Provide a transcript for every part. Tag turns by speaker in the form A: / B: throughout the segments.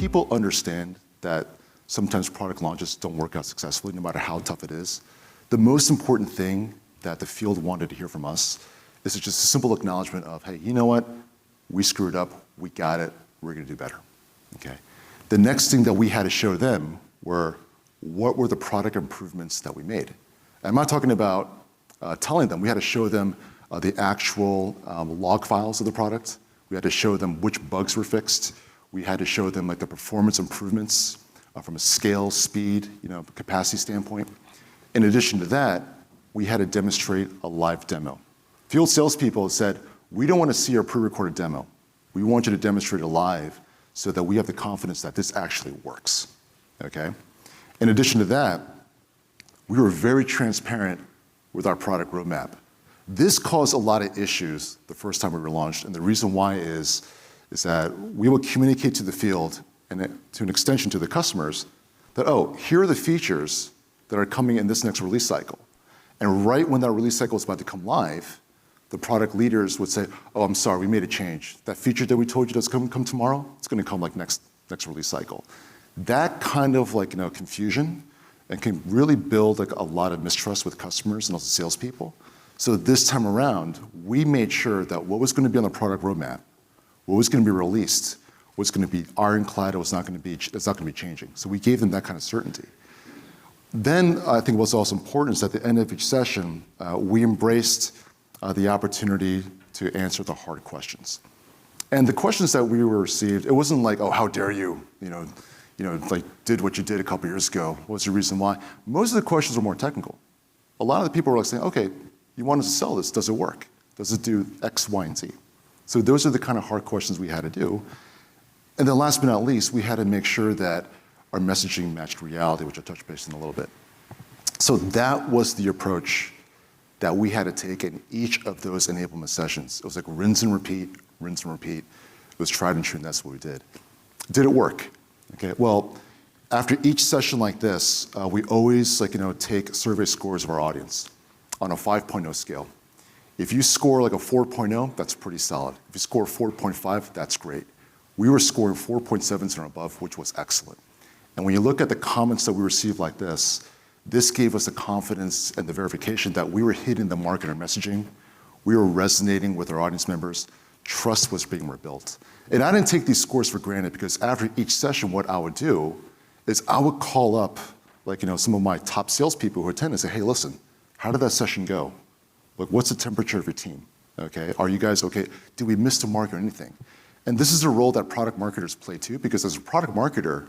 A: people understand that sometimes product launches don't work out successfully, no matter how tough it is. The most important thing that the field wanted to hear from us is just a simple acknowledgement of, hey, you know what? We screwed up, we got it, we're gonna do better, okay? The next thing that we had to show them were what were the product improvements that we made. And I'm not talking about telling them, we had to show them the actual log files of the product. We had to show them which bugs were fixed. We had to show them like the performance improvements from a scale, speed, capacity standpoint. In addition to that, we had to demonstrate a live demo. Field salespeople said, we don't want to see our pre-recorded demo. We want you to demonstrate it live so that we have the confidence that this actually works, okay? In addition to that, we were very transparent with our product roadmap. This caused a lot of issues the first time we were launched, and the reason why is that we will communicate to the field and to an extension to the customers that, oh, here are the features that are coming in this next release cycle. And right when that release cycle is about to come live, the product leaders would say, oh, I'm sorry, we made a change. That feature that we told you that's come tomorrow, it's gonna come like next release cycle. That kind of confusion and can really build like a lot of mistrust with customers and also salespeople. So this time around, we made sure that what was gonna be on the product roadmap, what was gonna be released, was gonna be ironclad, it's not gonna be changing. So we gave them that kind of certainty. Then I think what's also important is at the end of each session, we embraced the opportunity to answer the hard questions. And the questions that we were received, it wasn't like, oh, how dare you, like did what you did a couple years ago. What's the reason why? Most of the questions were more technical. A lot of the people were like saying, okay, you want us to sell this, does it work? Does it do X, Y, and Z? So those are the kind of hard questions we had to do. And then last but not least, we had to make sure that our messaging matched reality, which I'll touch base in a little bit. So that was the approach that we had to take in each of those enablement sessions. It was like rinse and repeat, rinse and repeat. It was tried and true, and that's what we did. Did it work? Okay, well, after each session like this, we always take survey scores of our audience on a 5.0 scale. If you score like a 4.0, that's pretty solid. If you score 4.5, that's great. We were scoring 4.7s and above, which was excellent. And when you look at the comments that we received like this gave us the confidence and the verification that we were hitting the mark in our messaging. We were resonating with our audience members. Trust was being rebuilt. And I didn't take these scores for granted because after each session, what I would do is I would call up some of my top salespeople who attend and say, hey, listen, how did that session go? Like, what's the temperature of your team? Okay, are you guys okay? Did we miss the mark or anything? And this is a role that product marketers play too, because as a product marketer,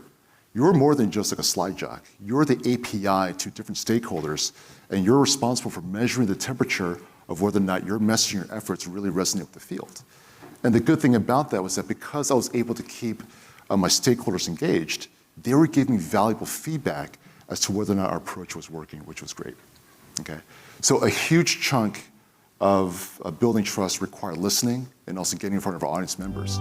A: you're more than just like a slide jock. You're the API to different stakeholders, and you're responsible for measuring the temperature of whether or not your messaging or efforts really resonate with the field. And the good thing about that was that because I was able to keep my stakeholders engaged, they were giving me valuable feedback as to whether or not our approach was working, which was great, okay? So a huge chunk of building trust required listening and also getting in front of our audience members.